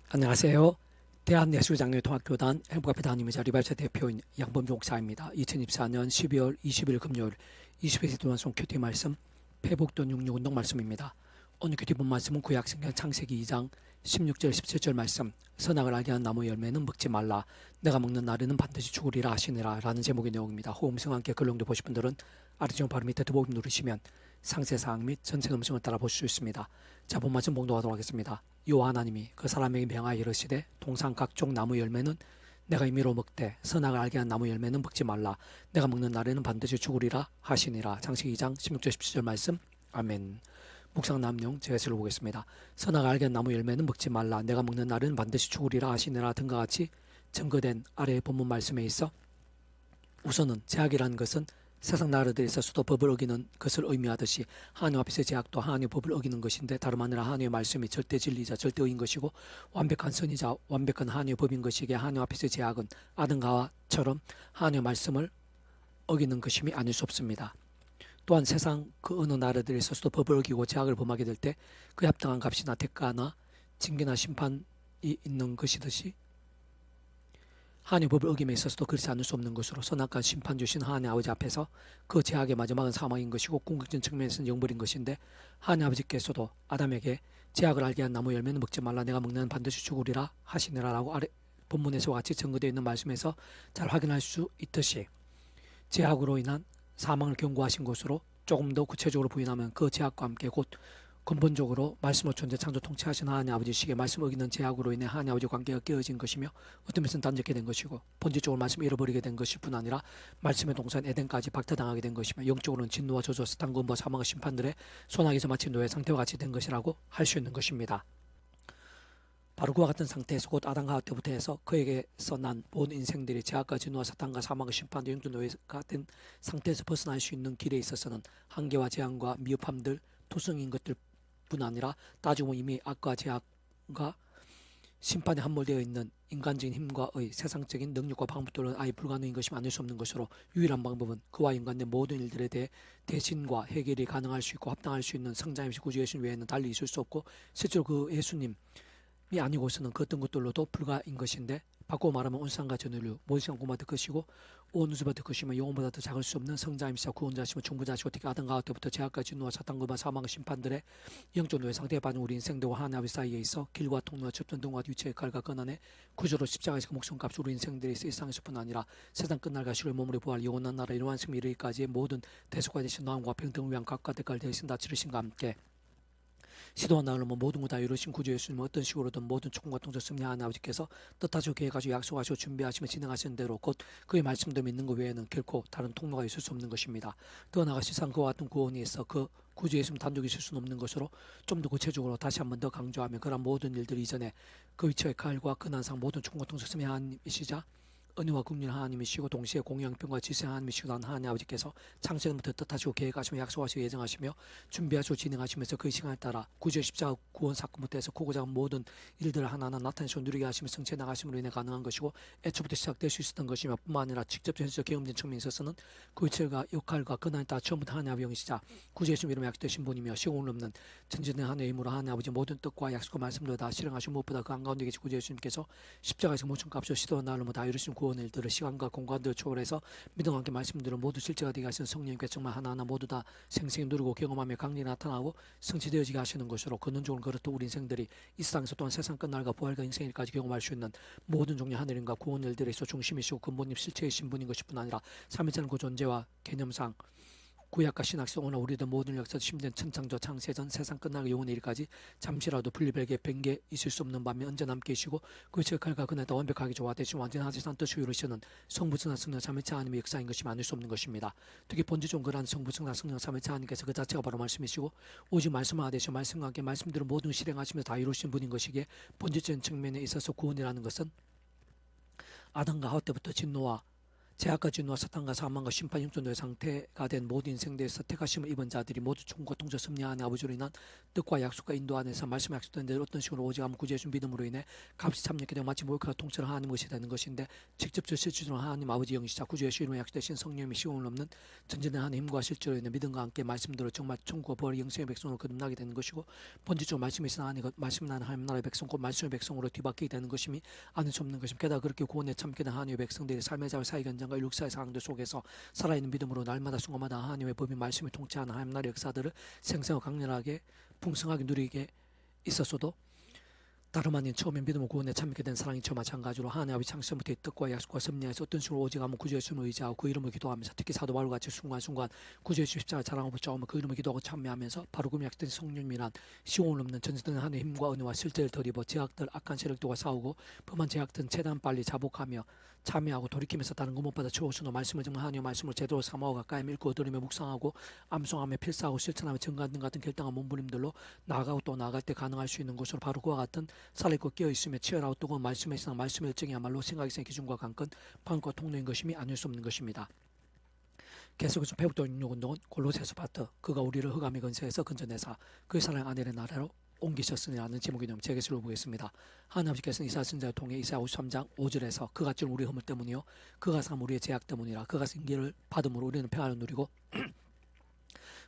안녕하세요. 대한예수장로통학교단 행복앞에 담임이자 리발사 대표인 양범종 목사입니다. 2024년 12월 20일 금요일 20회째 도안송 큐티 말씀 회복돈 66 운동 말씀입니다. 오늘 큐티 본 말씀은 구약성경 창세기 2장 16절 17절 말씀, 선악을 알게 한 나무 열매는 먹지 말라, 내가 먹는 날에는 반드시 죽으리라 하시니라 라는 제목의 내용입니다. 호음성과 함께 글롱도 보실 분들은 아래쪽 바로 밑에 더보기 누르시면 상세사항 및 전체 음성을 따라 보실 수 있습니다. 자, 본 말씀 봉독하도록 하겠습니다. 여호와 하나님이 그 사람에게 명하여 이르시되 동산 각종 나무 열매는 내가 임의로 먹되 선악을 알게 한 나무 열매는 먹지 말라, 내가 먹는 날에는 반드시 죽으리라 하시니라. 창세기 2장 16절 17절 말씀. 아멘. 묵상 남용 제가 읽어보겠습니다. 선악을 알게 한 나무 열매는 먹지 말라, 내가 먹는 날은 반드시 죽으리라 하시니라 등과 같이 증거된 아래의 본문 말씀에 있어 우선은 제약이라는 것은 세상 나라들에 있어서도 법을 어기는 것을 의미하듯이 하나님 앞에서의 제약도 하나님의 법을 어기는 것인데, 다름 아니라 하나님의 말씀이 절대 진리자 절대의인 것이고 완벽한 선이자 완벽한 하나님의 법인 것이기에 하나님 앞에서의 제약은 아담과처럼 하나님의 말씀을 어기는 것임이 아닐 수 없습니다. 또한 세상 그 어느 나라들에 있어서도 법을 어기고 제약을 범하게 될 때 그에 합당한 값이나 대가나 징계나 심판이 있는 것이듯이 하나님의 법을 어김에 있어서도 그렇지 않을 수 없는 것으로 선악과 심판 주신 하나님 아버지 앞에서 그 제약의 마지막은 사망인 것이고 궁극적인 측면에서는 영벌인 것인데, 하나님 아버지께서도 아담에게 제약을 알게 한 나무 열매는 먹지 말라, 내가 먹는 반드시 죽으리라 하시니라 라고 아래 본문에서 같이 증거되어 있는 말씀에서 잘 확인할 수 있듯이 제약으로 인한 사망을 경고하신 것으로 조금 더 구체적으로 부인하면 그 제약과 함께 곧 근본적으로 말씀으로 존재 창조 통치하신 하나님 아버지시기에 말씀 어기는 제약으로 인해 하나님 아버지 관계가 깨어진 것이며 어떤 면에서는 단절게 된 것이고 본질적으로 말씀을 잃어버리게 된 것일 뿐 아니라 말씀의 동산 에덴까지 박탈당하게 된 것이며 영적으로는 진노와 저주와 사탄권과 사망의 심판들의 소나기에서 마친 노예 상태와 같이 된 것이라고 할 수 있는 것입니다. 바로 그와 같은 상태에서 곧 아담과 하와 때부터 해서 그에게서 난 온 인생들이 제약과 진노와 사탄과 사망의 심판도 영적 노예가 된 상태에서 벗어날 수 있는 길에 있어서는 한계와 재앙과 미흡함들, 토성인 것들 뿐 아니라 따지고 이미 악과 제약과 심판에 함몰되어 있는 인간적인 힘과의 세상적인 능력과 방법들은 아예 불가능인 것이 아닐 수 없는 것으로 유일한 방법은 그와 연관된 모든 일들에 대해 대신과 해결이 가능할 수 있고 합당할 수 있는 성자임시 구주 예수님 외에는 달리 있을 수 없고, 실제로 그 예수님이 아니고서는 그 어떤 것들로도 불가인 것인데, 바꾸어 말하면 온 세상과 전 인류 모든 시간 고마될 것이고 온 우주가 될 것이며 영혼보다 더 작을 수 없는 성자임시와 구원자시며 충분자시고 특히 아담과 하와 때부터 제약과 진노와 사탄과 사망의 심판들의 영적 노예 상태에 빠진 우리 인생들과 하나님 아버지 사이에 있어 길과 통로와 접전 등과 위치의 칼과 권한의 구조로 십자가에서 그 목숨값이 우리 인생들이 있어 일상에서뿐 아니라 세상 끝날과 시로의 몸으로 부활 영원한 나라 이러한 승리 이르기까지의 모든 대속과 되신 노함과 평등을 위한 각과 대가를 대신 다 치르신과 함께 시도와 나흘로면 모든 것 다 이루신 구주 예수님은 어떤 식으로든 모든 축복과 통제 승리하는 아버지께서 뜻하시고 계획하시고 약속하시고 준비하시며 진행하시는 대로 곧 그의 말씀도 믿는 것 외에는 결코 다른 통로가 있을 수 없는 것입니다. 더 나아가 세상 그와 같은 구원이 있어 그 구주 예수님 단독이 있을 수는 없는 것으로 좀 더 구체적으로 다시 한 번 더 강조하면 그런 모든 일들 이전에 그 위치의 칼과 근한상 모든 축복과 통제 승리 하나님이시자 은혜와 국률 하나님이시고 동시에 공영평과 질서 하나님이시고 난 하나님 아버지께서 창세전부터 뜻하시고 계획하시며 약속하시고 예정하시며 준비하시고 진행하시면서 그 시간에 따라 구주의 십자가 구원 사건부터 해서 크고 작은 모든 일들을 하나하나 나타내시고 누리게 하시며 성취해 나가심으로 인해 가능한 것이고 애초부터 시작될 수 있었던 것이며 뿐만 아니라 직접 현실적 경험된 측면에 있어서는 그 위치가 역할과 근한에 따라 처음부터 하나님 아버지이시자 구주 예수님 이름으로 약속되신 분이며 시공을 없는 전지된 하나님의 힘으로 하나님 아버지 모든 뜻과 약속과 말씀도 다 실행하시고 무엇보다 그 한가운데 계신 구주 예수님께서 십자가에서 모천값으로 시도와 나흘로 다 이루신 구원 일들을 시간과 공간들을 초월해서 믿음과 함께 말씀들을 모두 실제가 되게 하시는 성령님께 정말 하나하나 모두 다 생생히 누리고 경험하며 강력히 나타나고 성취되어지게 하시는 것으로 근원적으로 그렇듯 우리 인생들이 이 세상에서 또한 세상 끝날과 부활과 인생일까지 경험할 수 있는 모든 종류의 하늘인과 구원 일들에 있어 중심이시고 근본님 실체이신 분인 것일 뿐 아니라 삼위일체는 그 존재와 개념상 구약과 신학성 오나 우리들 모든 역사도 심지어 천창조 창세전 세상 끝나고 영원의 일까지 잠시라도 분리별개 뱅개 있을 수 없는 밤에 언제나 함께 계시고 그 역할과 그날다 완벽하게 조화되시고 완전하지 않은 뜻을 이루시는 성부성자 성령 삼위일체 하나님의 역사인 것이 아닐 수 없는 것입니다. 특히 본질적으로 그러한 성부성자 성령 삼위일체 하나님께서 그 자체가 바로 말씀이시고 오직 말씀만 하되시고 말씀과 함께 말씀들을 모든 실행하시면서 다 이루신 분인 것이기에 본질적인 측면에 있어서 구원이라는 것은 아담과 하와 때부터 진노와 제약과 진노와 사탄과 사망과 심판 형존도의 상태가 된 모든 인생들에서 택하심을 입은 자들이 모두 총과 통제 섭리 안에 아버지로 인한 뜻과 약속과 인도 안에서 말씀 약속된 대로 어떤 식으로 오직 않은 구주의 준 믿음으로 인해 값이 참여하게 되고 마치 모욕과 통째로 하나님 것이 되는 것인데 직접적 실질적으로 하나님 아버지 영이시자 구주의 주이로 약속되신 성령님이 시온을 넘는 전진의 하나님 힘과 실제로 있는 믿음과 함께 말씀대로 정말 천국과 벌 영생의 백성으로 거듭나게 되는 것이고 본질적으로 말씀이 있으나 하나님 말씀 나는 하나님 나라의 백성 곧 말씀의 백성으로 뒤바뀌게 되는 것임이 아는 수 없는 것입니다. 게다가 그렇게 구원에 참게 된 하나님의 백성들이 삶의 자와 사회 현장과 육사의 상황들 속에서 살아있는 믿음으로 날마다 순간마다 하나님의 법이 말씀을 통치하는 하나님 나라의 역사들을 생생하고 강렬하게 풍성하게 누리게 있었어도 다름 아닌 처음에 믿음을 구원에 참게 된 사랑이 저 마찬가지로 하나님 아버지 창세부터의 뜻과 약속과 섭리에서 어떤 식으로 오직 않은 구주의 수를 의지하고 그 이름을 기도하면서 특히 사도 바울과 같이 순간순간 구주의 십자가를 자랑하고 붙잡으며 그 이름을 기도하고 참여하면서 바로 그 약속된 성령님이란 시온을 넘는 전진되는 하나님의 힘과 은혜와 실제를 덜 입어 제약들 악한 세력들과 싸우고 범한 제약들은 최대한 빨리 자복하며 참여하고 돌이키면서 다른 것무엇보다 최우선으로 말씀을 정말 하나님의 말씀을 제대로 삼아오고 가까이 읽고 들으며 묵상하고 암송하며 필사하고 실천하며 정가등 같은 결단과 몸부림들로 나아가고 또 나아갈 때 가능할 수 있는 것으로 바로 그와 같은 살아있고 깨어있으며 치열하고 뜨거운 말씀에 있어 말씀의 일정이야말로 생각의 기준과 관건 방과 통로인 것임이 아닐 수 없는 것입니다. 계속해서 배북도 육육운동은 골로새서 파트 그가 우리를 흑암의 근세에서 건져내사 그의 사랑 아들의 나라로 옮기셨으니라는 제목의 내용 제게 읽어보겠습니다. 하나님 아버지께서는 이사야 선지자를 통해 이사야 53장 5절에서 그가 찌른 우리의 허물 때문이요 그가 삼 우리의 죄악 때문이라 그가 생기를 받음으로 우리는 평안을 누리고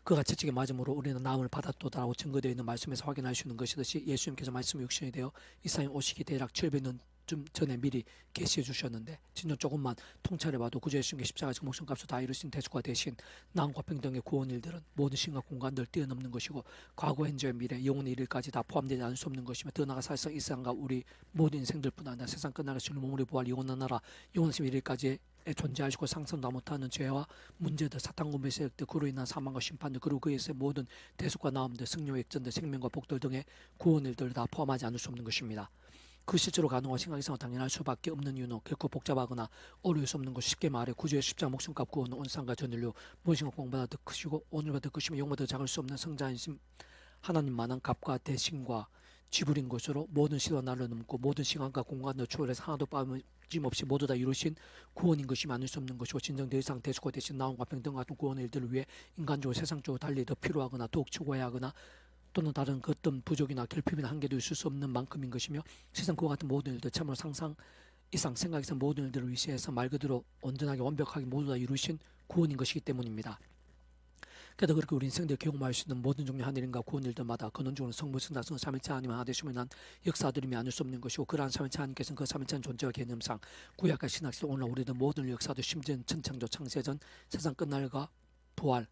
그가 채찍에 맞음으로 우리는 나음을 받았도다라고 증거되어 있는 말씀에서 확인할 수 있는 것이듯이 예수님께서 말씀이 육신이 되어 이 세상에 오시기 대략 700년 좀 전에 미리 계시해 주셨는데 진짜 조금만 통찰해봐도 구주 예수님의 십자가적 목숨값을 다 이루신 대속과 대신 나음과 평등의 구원 일들은 모든 시간과 공간들을 뛰어넘는 것이고 과거, 현재, 미래, 영혼의 일일까지 다 포함되지 않을 수 없는 것이며 더 나아가 사실상 이 세상과 우리 모든 인생들뿐 아니라 세상 끝나갈 수 있는 몸으로 부활 영원한 나라 영원하신 일일까지 존재하시고 상상도 못하는 죄와 문제들 사탄 군배 세력들 그로 인한 사망과 심판들 그리고 그에서의 모든 대속과 나음들 승리와 역전들 생명과 복들 등의 구원 일들을 다 포함하지 않을 수 없는 것입니다. 그 실제로 가능한 생각에서 당연할 수밖에 없는 이유는 결코 복잡하거나 어려울 수 없는 것 쉽게 말해 구주의 십자가 목숨값 구원은 온상과 전인류 무엇인가 공보다 더 크시고 오늘보다 더 크시며 영보다 더 작을 수 없는 성자이신 하나님만한 값과 대신과 지불인 것으로 모든 시도와 날로 넘고 모든 시간과 공간을 초월해서 하나도 빠짐없이 모두 다 이루신 구원인 것이 많을 수 없는 것이고 진정 더 이상 대속과 대신 나옴과 평등 같은 구원의 일들을 위해 인간적으로 세상적으로 달리 더 필요하거나 더욱 추구해야 하거나 또는 다른 그 어떤 부족이나 결핍이나 한계도 있을 수 없는 만큼인 것이며 세상 그와 같은 모든 일들 참으로 상상 이상 생각 이상 모든 일들을 위시해서 말 그대로 온전하게 완벽하게 모두 다 이루신 구원인 것이기 때문입니다. 게다가 그렇게 우리 인생들 경험할 수 있는 모든 종류의 하늘인가 구원 일들마다 근원적으로 성부 성자성 삼일체 하나님 하나 되심을 난 역사들임이 아닐 수 없는 것이고 그러한 삼일체 하나님께서는 그 삼일체의 존재와 개념상 구약과 신학시 오늘 우리들 모든 역사도 심지어 천창조 창세전 세상 끝날과 부활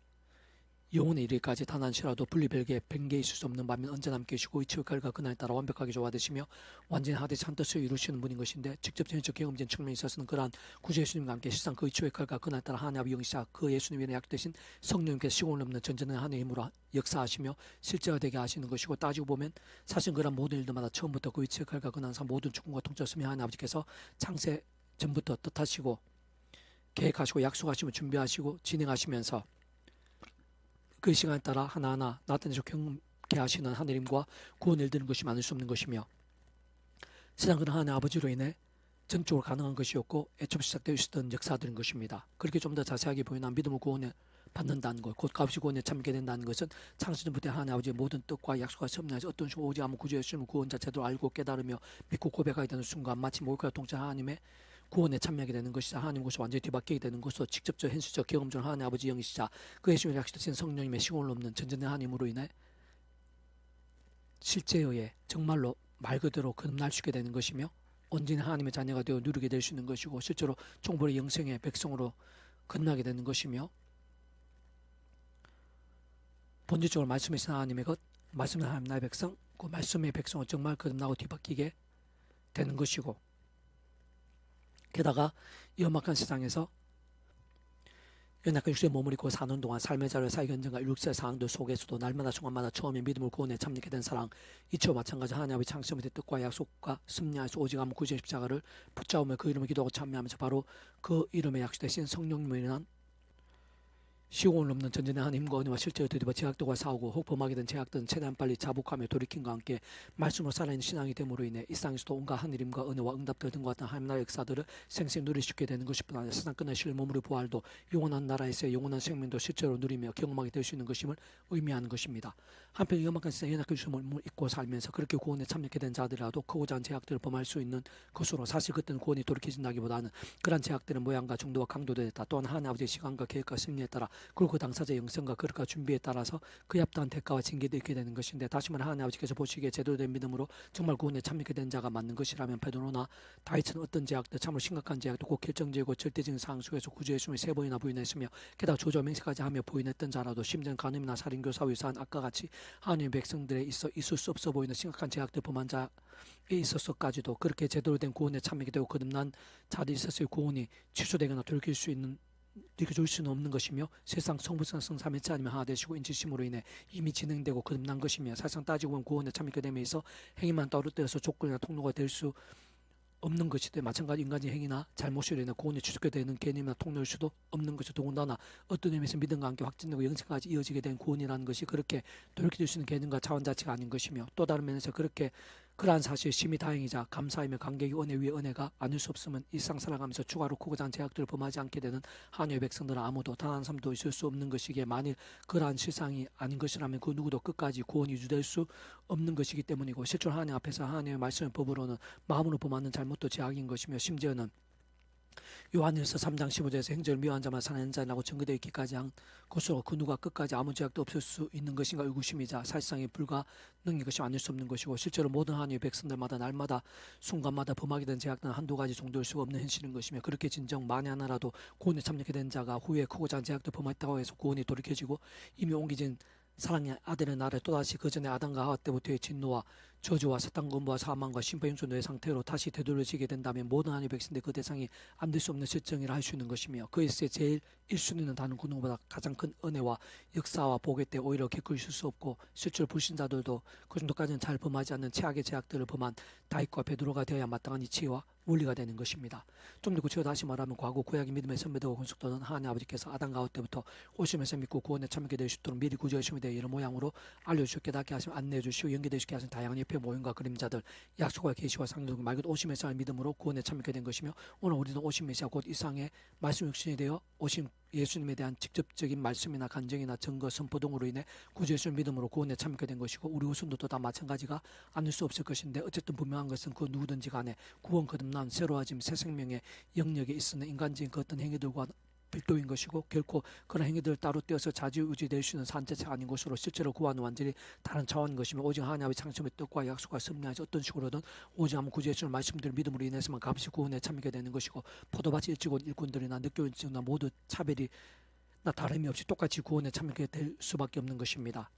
영혼의 이르기까지 단 한 시라도 분리별개 뱅개 있을 수 없는 반면 언제나 함께 계시고 이치의 결과 그날에 따라 완벽하게 조화되시며 완전히 하되 찬뜻을 이루시는 분인 것인데 직접 전적 경험된 측면에 있어서는 그러한 구주 예수님과 함께 실상 그 이치의 결과 그날에 따라 하나님의 영이시자 그 예수님의 약되신 성령님께서 시공을 넘는 전전의 하나님의 힘으로 역사하시며 실제가 되게 하시는 것이고 따지고 보면 사실 그러한 모든 일들마다 처음부터 그 이치의 결과 그 항상 모든 축복과 통치였으며 하나님 아버지께서 창세 전부터 뜻하시고 계획하시고 약속하시며 준비하시고 진행하시면서 그 시간에 따라 하나하나 나타내서 경험케 하시는 하느님과 구원을 이루는 것이 많을 수 없는 것이며 세상 그런 하나님 아버지로 인해 전적으로 가능한 것이었고 애초부터 시작되어 있었던 역사들인 것입니다. 그렇게 좀 더 자세하게 보이나 믿음을 구원을 받는다는 것, 곧 값이 구원에 참게 된다는 것은 창세전부터 하나님 아버지의 모든 뜻과 약속과 섭리에서 어떤 식으로 오지 않은 구주 예수님을 구원자 제대로 알고 깨달으며 믿고 고백하게 되는 순간 마치 모욕과 통치 하나님의 구원에 참여하게 되는 것이자 하나님 것이 완전히 뒤바뀌게 되는 것으로 직접적 현실적 경험적 하나님 아버지 영이시자 그 예수님의 약속되신 성령님의 시공을 넘는 전전의 하나님으로 인해 실제의 정말로 말 그대로 거듭날 수 있게 되는 것이며 온전히 하나님의 자녀가 되어 누리게 될 수 있는 것이고 실제로 총벌의 영생의 백성으로 거듭나게 되는 것이며 본질적으로 말씀이신 하나님의 것, 말씀의 하나님 나의 백성, 그 말씀의 백성은 정말 거듭나고 뒤바뀌게 되는 것이고 게다가 이 험악한 세상에서 연약한 육체에 머무르고 사는 동안 삶의 자료의 사회 현장과 일육체의 상황들 속에서도 날마다 순간마다 처음에 믿음을 구원에 참여하게 된 사랑 이치와 마찬가지 하나님 아버지 창세부터 뜻과 약속과 섭리하여서 오직 않은 구주의 십자가를 붙잡으며 그 이름을 기도하고 참여하면서 바로 그 이름의 약속되신 성령님을 인한 시공을 넘는 전진의 한 힘과 은혜와 실제로 뒤집어 제약들과 싸우고 혹 범하게 된 제약들은 최대한 빨리 자복하며 돌이킴과 함께 말씀으로 살아있는 신앙이 됨으로 인해 일상에서도 온갖 하늘임과 은혜와 응답들 등과 같은 하나님 나라의 역사들을 생생히 누릴 수 있게 되는 것뿐 아니라 세상 끝날 실 몸으로 부활도 영원한 나라에서의 영원한 생명도 실제로 누리며 경험하게 될 수 있는 것임을 의미하는 것입니다. 한편 위험한 세상에 연약한 주님을 잊고 살면서 그렇게 구원에 참여하게 된 자들이라도 크고자 한 제약들을 범할 수 있는 것으로 사실 그때는 구원이 돌이켜진다기보다는 그러한 제약들의 모양과 정도와 강도에 따라 또한 하나님 아버지의 시간과 계획과 심리에 따라 그리고 그 당사자의 영성과 그릇과 준비에 따라서 그에 합당한 대가와 징계도 있게 되는 것인데 다시 말해 하나님 아버지께서 보시기에 제대로 된 믿음으로 정말 구원에 참여하게 된 자가 맞는 것이라면 베드로나 다윗은 어떤 제약도 참으로 심각한 제약도 꼭 결정적이고 절대적인 상황 속에서 구주 예수님을 3번이나 부인했으며 게다가 조조 맹세까지 하며 부인했던 자라도 심지어 간음이나 살인교사 위사한 악과 같이 하나님의 백성들에 있어 있을 수 없어 보이는 심각한 제약들 범한 자에 있어서까지도 그렇게 제대로 된 구원에 참여하게 되고 거듭난 자들이 있었을 구원이 취소되거나 돌이킬 수 있는 느껴줄 수는 없는 것이며 세상 성부성 성삼위체 아니면 하나 되시고 인지심으로 인해 이미 진행되고 거듭난 것이며 사실상 따지고 보면 구원에 참여하게 됨에서 행위만 따로떼어서 조건이나 통로가 될 수 없는 것이되 마찬가지 인간의 행위나 잘못으로 인해 구원이 취소되게 되는 개념이나 통로일 수도 없는 것이 더군다나 어떤 의미에서 믿음과 함께 확진되고 영생까지 이어지게 된 구원이라는 것이 그렇게 돌이킬 수 있는 개념과 차원 자체가 아닌 것이며 또 다른 면에서 그렇게 그러한 사실 심히 다행이자 감사이며 감격이 은혜 위에 은혜가 아닐 수 없으면 일상 살아가면서 추가로 크고자 한 제약들을 범하지 않게 되는 하나님의 백성들은 아무도 단 한 사람도 있을 수 없는 것이기에 만일 그러한 실상이 아닌 것이라면 그 누구도 끝까지 구원이 유지될 수 없는 것이기 때문이고 실제로 하나님 앞에서 하나님의 말씀의 법으로는 마음으로 범하는 잘못도 제약인 것이며 심지어는 요한일서 3장 15절에서 행절을 미워한 자만 사는 자라고 증거되어 있기까지 한 것으로 그 누가 끝까지 아무 제약도 없을 수 있는 것인가 의구심이자 사실상의 불가능인 것이 아닐 수 없는 것이고 실제로 모든 하나님의 백성들마다 날마다 순간마다 범하게 된 제약들은 한두 가지 정도일 수가 없는 현실인 것이며 그렇게 진정 만에 하나라도 구원에 참여하게 된 자가 후에 크고자 한 제약도 범했다고 해서 구원이 돌이켜지고 이미 옮겨진 사랑의 아들의 날에 또다시 그 전에 아담과 하와 때부터의 진노와 저주와 사탄 근부와 사망과 심판 용서의 상태로 다시 되돌려지게 된다면 모든 하나님의 백성들 그 대상이 안 될 수 없는 실정이라 할 수 있는 것이며 그에서 제일 1순위는 다른 그 누구보다 가장 큰 은혜와 역사와 복의 때 오히려 겪을 수 없고 실제로 불신자들도 그 정도까지는 잘 범하지 않는 최악의 제약들을 범한 다윗과 베드로가 되어야 마땅한 이치와 원리가 되는 것입니다. 좀 더 구체적으로 다시 말하면 과거 구약의 믿음의 선배들과 권속도는 하나님 아버지께서 아담과 하와 때부터 오시면서 믿고 구원에 참여하게 될 수 있도록 미리 구조하심에 대해 이런 모양으로 알려주시고 깨닫게 하시며 안내해 주시고 연계되시게 하신 다양한 옆에 모임과 그림자들 약속과 계시와 상징 말 그대로 오심 메시아의 믿음으로 구원에 참여하게 된 것이며 오늘 우리는 오심 메시아 곧 이상의 말씀 육신이 되어 오신 예수님에 대한 직접적인 말씀이나 간증이나 증거 선포 등으로 인해 구주 예수를 믿음으로 구원에 참여하게 된 것이고 우리 후손들도 다 마찬가지가 아닐 수 없을 것인데 어쨌든 분명한 것은 그 누구든지 간에 구원 거듭난 새로워짐 새 생명의 영역에 있는 인간적인 그 어떤 행위들과 별도인 것이고 결코 그런 행위들을 따로 떼어서 자지우지될 수 있는 산자체가 아닌 것으로 실제로 구원은 완전히 다른 차원인 것이며 오직 하나님의 창조의 뜻과 약속과 섭리하지 어떤 식으로든 오직 한번 구주 예수의 말씀들을 믿음으로 인해서만 값이 구원에 참여하게 되는 것이고 포도밭이 일찍 온 일꾼들이나 늦게 온 일꾼이나 모두 차별이 나 다름이 없이 똑같이 구원에 참여하게 될 수밖에 없는 것입니다.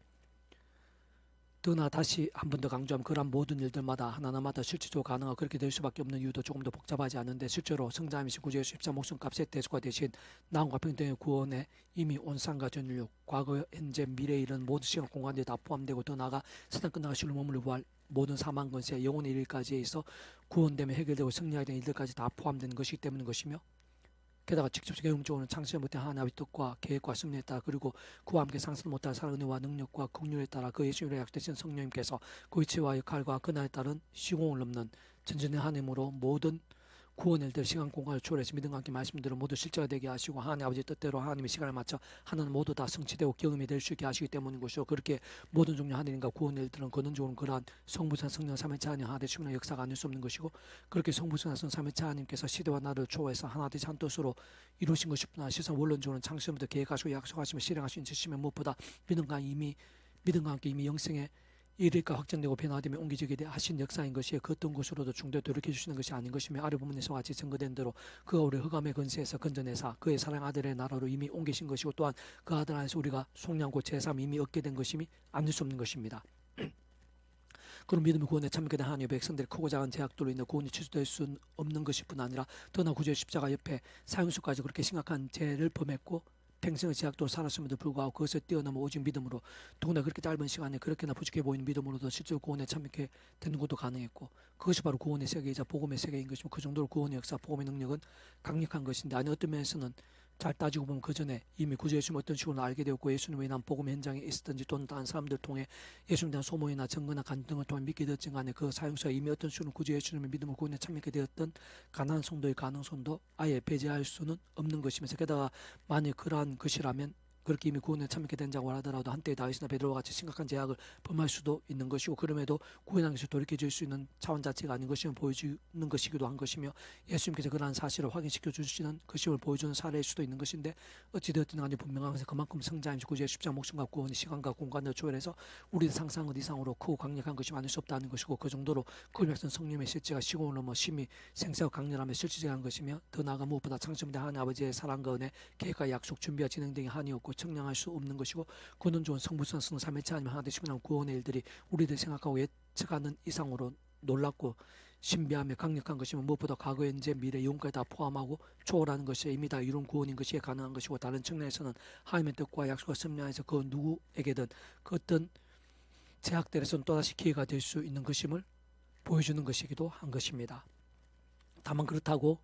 더나 다시 한 번 더 강조하면 그러한 모든 일들마다 하나하나마다 실질적으로 가능하고 그렇게 될 수밖에 없는 이유도 조금 더 복잡하지 않은데 실제로 성자이신 구주 예수 십자 목숨값의 대속과 대신 나음과 평등의 구원에 이미 온 상과 전 인류 과거 현재 미래에 이른 모든 시간 공간들이 다 포함되고 더 나아가 세상 끝나가 실로 머물러 부활 모든 사망 권세 영혼의 일까지에 있어 구원되며 해결되고 승리하게 된 일들까지 다 포함되는 것이기 때문인 것이며 게다가 직접적 영적으로는 창시를 못한 하나님의 뜻과 계획과 섭리에 따라 그리고 그와 함께 상승 못할 사랑 은혜와 능력과 긍휼에 따라 그 예수님의 약되신 성령님께서 그 위치와 역할과 그날에 따른 시공을 넘는 전전의 하나님으로 모든 구원 일들 시간 공간을 초월해서 믿음과 함께 말씀들을 모두 실제가 되게 하시고 하나님 아버지 뜻대로 하나님의 시간을 맞춰 하나는 모두 다 성취되고 경험이 될 수 있게 하시기 때문인 것이고 그렇게 모든 종류 하나님과 구원 일들은 근원적으로 그러한 성부산 성령 삼위체 하나님 하나 되시는 역사가 아닐 수 없는 것이고 그렇게 성부산 성령 삼위체 하나님께서 시대와 나를 초월해서 하나 되시 한 뜻으로 이루신 것이구나 실상 원론적으로는 창세부터 계획하시고 약속하시며 실행하신 지시며 무엇보다 믿음과 함께 이미 영생에 이를까 확정되고 변화되며 옮겨지게 하신 역사인 것이 그 어떤 곳으로도 중도에 돌이켜 주시는 것이 아닌 것이며 아래 부분에서 같이 증거된 대로 그가 우리 흑암의 근세에서 건져내사 그의 사랑 아들의 나라로 이미 옮기신 것이고 또한 그 아들 안에서 우리가 속량고 제3 이미 얻게 된 것임이 아닐 수 없는 것입니다. 그런 믿음의 구원에 참여하게 된 하나님의 백성들의 크고 작은 제약들로 인해 구원이 취소될 수 없는 것뿐 아니라 더나 구주의 십자가 옆에 사형수까지 그렇게 심각한 죄를 범했고 평생의 제약도로 살았음에도 불구하고 그것을 뛰어넘어 오직 믿음으로 더구나 그렇게 짧은 시간에 그렇게나 부족해 보이는 믿음으로도 실제로 구원에 참여하게 되는 것도 가능했고 그것이 바로 구원의 세계이자 복음의 세계인 것이고 그 정도로 구원의 역사, 복음의 능력은 강력한 것인데 아니 어떤 면에서는 잘 따지고 보면 그 전에 이미 구주 예수님 어떤 식으로 알게 되었고 예수님 외난 복음 현장에 있었든지 또는 다른 사람들 통해 예수님에 대한 소문이나 증거나 간증을 통해 믿게 되었든 간에 그 사용자가 이미 어떤 식으로 구주 예수님의 믿음을 구원에 참여하게 되었던 가난한 성도의 가능성도 아예 배제할 수는 없는 것이면서 게다가 만약 그러한 것이라면 그렇게 이미 구원에 참여하게 된 자고 하더라도 한때 다윗이나 베드로와 같이 심각한 제약을 범할 수도 있는 것이고 그럼에도 구원한 것을 돌이켜줄 수 있는 차원 자체가 아닌 것임을 보여주는 것이기도 한 것이며 예수님께서 그러한 사실을 확인시켜 주시는 것임을 보여주는 사례일 수도 있는 것인데 어찌되었든 간에 분명하면서 그만큼 성자인 구주의 십자가 목숨과 구원이 시간과 공간을 초월해서 우리의 상상을 이상으로 크고 강력한 것이 많을 수 없다는 것이고 그 정도로 그걸 위해서는 성령의 실제가 시공을 넘어 심히 생사와 강렬하며 실질적인 것이며 더 나아가 무엇보다 창조된 하나님 아버지의 사랑과 은혜 계획과 약속 준비와 진행 등이 한이 없고 청량할 수 없는 것이고 그는 좋은 성부성 성삼 삼위체 아니면 하나 되시면 구원의 일들이 우리들이 생각하고 예측하는 이상으로 놀랍고 신비하며 강력한 것이면 무엇보다 과거, 현재, 미래, 영까지 다 포함하고 초월하는 것이 이미 다 이룬 구원인 것이 가능한 것이고 다른 측면에서는 하나님의 뜻과 약속과 섭리하에서 그 누구에게든 그 어떤 제약들에서는 또다시 기회가 될 수 있는 것임을 보여주는 것이기도 한 것입니다. 다만 그렇다고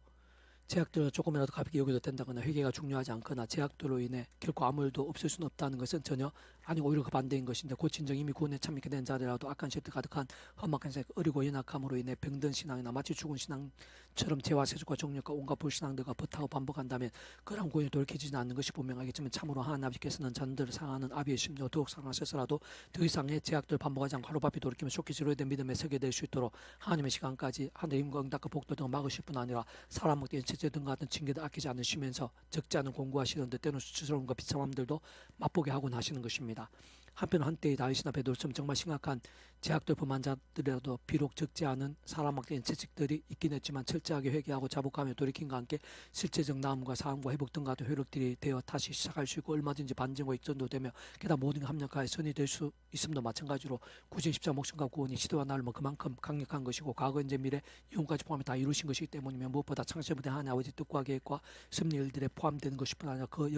제약들을 조금이라도 가볍게 여겨도 된다거나 회개가 중요하지 않거나 제약들로 인해 결코 아무 일도 없을 수는 없다는 것은 전혀 아니고 오히려 그 반대인 것인데 곧 진정 이미 구원에 참여하게 된 자들이라도 악한 실드 가득한 험악한 색 어리고 연약함으로 인해 병든 신앙이나 마치 죽은 신앙처럼 죄와 세속과 정력과 온갖 불신앙들과 버타고 반복한다면 그런 구원이 돌이켜지지 않는 것이 분명하겠지만 참으로 하나님 아버지께서는 자녀들을 사랑하는 아비의 심령 더욱 사랑하셔서라도 더 이상의 제약들 반복하지 않고 하루바삐 돌이키며 속히 지루된 믿음에 서게 될 수 있도록 하나님의 시간까지 하늘의 힘과 응답과 복도 등을 막으실 뿐 아니라 사람 먹기 체제 등 같은 징계도 아끼지 않으시면서 적지 않은 공부하시는 데 때로는 수치스러움과 비참함들도 맛보게 하곤 하시는 것입니다. 한편 한때의 다윗이나 베드로처럼 정말 심각한 제약들 범한 자들이라도 비록 적지 않은 사람 막대인 채찍들이 있긴 했지만 철저하게 회개하고 자복하며 돌이킴과 함께 실제적 나음과 사함과 회복 등 같은 효력들이 되어 다시 시작할 수 있고 얼마든지 반증과 익전도 되며 게다가 모든 게 합력하여 선이 될 수 있음도 마찬가지로 구주의 십자가 목숨과 구원이 시대와 날로 그만큼 강력한 것이고 과거 현재 미래 영혼까지 포함해 다 이루신 것이기 때문이며 무엇보다 창세부터 하나님 아버지 뜻과 계획과 섭리 일들에 포함되는 것뿐 아니라 그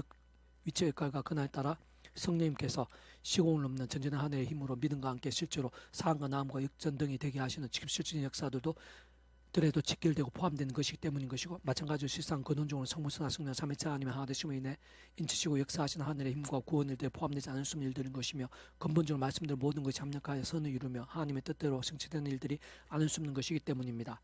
위치의 역할과 그날에 따라 성령님께서 시공을 넘는 전전한 하늘의 힘으로 믿음과 함께 실제로 사랑과 나음과 역전 등이 되게 하시는 지금 실질적인 역사들도 들에도 직결되고 포함되는 것이기 때문인 것이고 마찬가지로 실상 근원적으로 성부성하 성령 삼위체 하나님의 하나 되심으로 인해 인치시고 역사하시는 하늘의 힘과 구원 일들에 포함되지 않을 수 없는 일들인 것이며 근본적으로 말씀드린 모든 것이 합력하여 선을 이루며 하나님의 뜻대로 성취되는 일들이 않을 수 없는 것이기 때문입니다.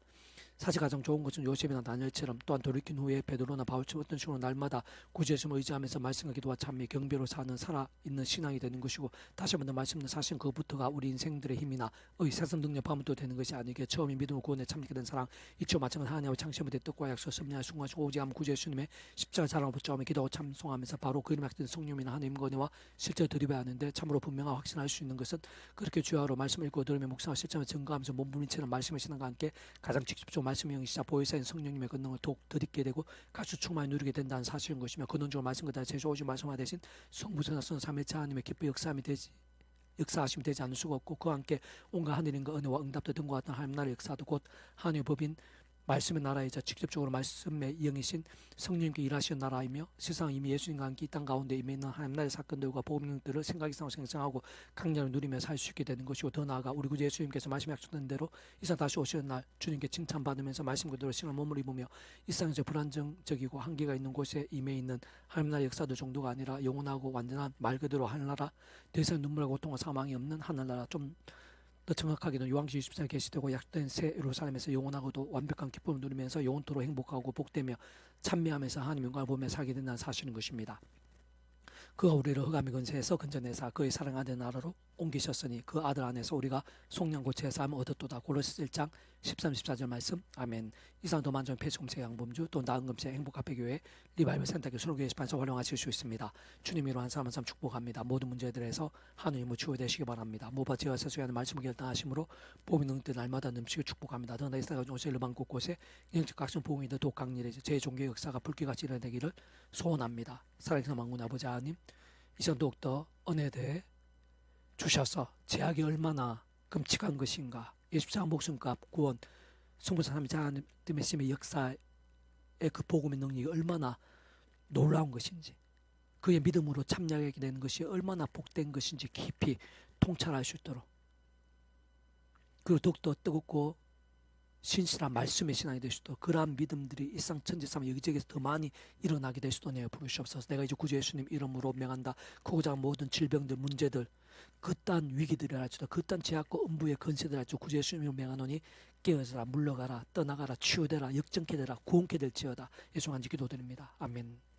사실 가장 좋은 것은 요셉이나 다니엘처럼 또한 돌이킨 후에 베드로나 바울처럼 어떤 식으로 날마다 구주 예수님을 의지하면서 말씀과 기도와 찬미 경배로 사는 살아있는 신앙이 되는 것이고 다시 한번 더 말씀드린 사실은 그부터가 우리 인생들의 힘이나 세상 능력 파문도 되는 것이 아니게 처음에 믿음을 구원에 참여하게 된 사랑 이치와 마찬가지 하나님의 창시부터 뜻과 약속 섭리하여 순간하시고 오직 아무 구주 예수님의 십자가 사랑을 붙잡으며 기도하고 참송하면서 바로 그 이름에 같은 성령이나 하나님 권위와 실제로 드리봐야 하는데 참으로 분명하고 확신할 수 있는 것은 그렇게 주야로 말씀을 읽고 들으며 묵상하고 실천을 증거하면서 몸부림치는 말씀의 신앙과 함께 가장 직접적으로 말씀의 영이시자 보혜사인 성령님의 권능을 더욱 덧입게 되고 가수 충만히 누리게 된다는 사실인 것이며 근원적으로 말씀 그대로 제주 오직 말씀화 대신 성부성하신 삼위체 하나님의 기뻐 역사하심이 되지 않을 수가 없고 그와 함께 온갖 하늘인과 은혜와 응답도 등과 같은 하나님 나라의 역사도 곧 하나님의 법인 말씀의 나라이자 직접적으로 말씀의 영이신 성령님께 일하시는 나라이며 세상 이미 예수님과 함께 이 땅 가운데 임해 있는 하나님 나라의 사건들과 복음들을 생각 이상으로 생성하고 강렬히 누리며 살 수 있게 되는 것이고 더 나아가 우리 구주 예수님께서 말씀 약속된 대로 이상 다시 오시는 날 주님께 칭찬받으면서 말씀 그대로 신을 몸을 입으며 일상에서 불안정적이고 한계가 있는 곳에 임해 있는 하나님 나라의 역사도 정도가 아니라 영원하고 완전한 말 그대로 하늘나라 더 이상 눈물과 고통과 사망이 없는 하늘나라 좀 더 정확하게는 요한계시록 24에 계시되고 약속된 새 예루살렘에서 영원하고도 완벽한 기쁨을 누리면서 영원토록 행복하고 복되며 찬미하면서 하나님의 영광을 보며 살게 된다는 사실인 것입니다. 그가 우리를 흑암의 근세에서 건져내사 그의 사랑하는 나라로 옮기셨으니 그 아들 안에서 우리가 속량고체의 삶을 얻었도다. 골로새 1장 13, 14절 말씀. 아멘. 이상 더 만전 폐수금세 양범주 또 나은금세 행복카페교회 리바이벌 센터교 수로교회 게시판에서 활용하실 수 있습니다. 주님으로 한 사람 한 사람 축복합니다. 모든 문제들에서 하느님의 치유되시기 바랍니다. 모바 제와 세수하는 말씀을 결단하심으로 복음이 능때 날마다 넘치게 축복합니다. 더나 이스라엘 오세 르방 곳곳에 영적 각종 복음이 더 더욱 강렬해져 제 종교의 역사가 불길같이 일어나기를 소원합니다. 살아계신 만군 아버지 하나님 이전 더욱더 은혜에 대해 주셔서 제약이 얼마나 끔찍한 것인가 예수님의 목숨값 구원 성부성 삼위체 하나님의 역사의 그 복음의 능력이 얼마나 놀라운 것인지 그의 믿음으로 참여하게 되는 것이 얼마나 복된 것인지 깊이 통찰할 수 있도록 그리고 더욱더 뜨겁고 신실한 말씀의 신앙이 되시도 그러한 믿음들이 일상천지상 여기저기서 더 많이 일어나게 될 수도 내어 부르시옵소서. 내가 이제 구주 예수님 이름으로 명한다. 고작 모든 질병들 문제들 그딴 위기들을 할지도 그딴 제약과 음부의 건세들 할지도 구주 예수님으로 명하노니 깨어져라 물러가라 떠나가라 치유되라 역정케 되라 구원케 될지어다. 예수 간지 기도드립니다. 아멘.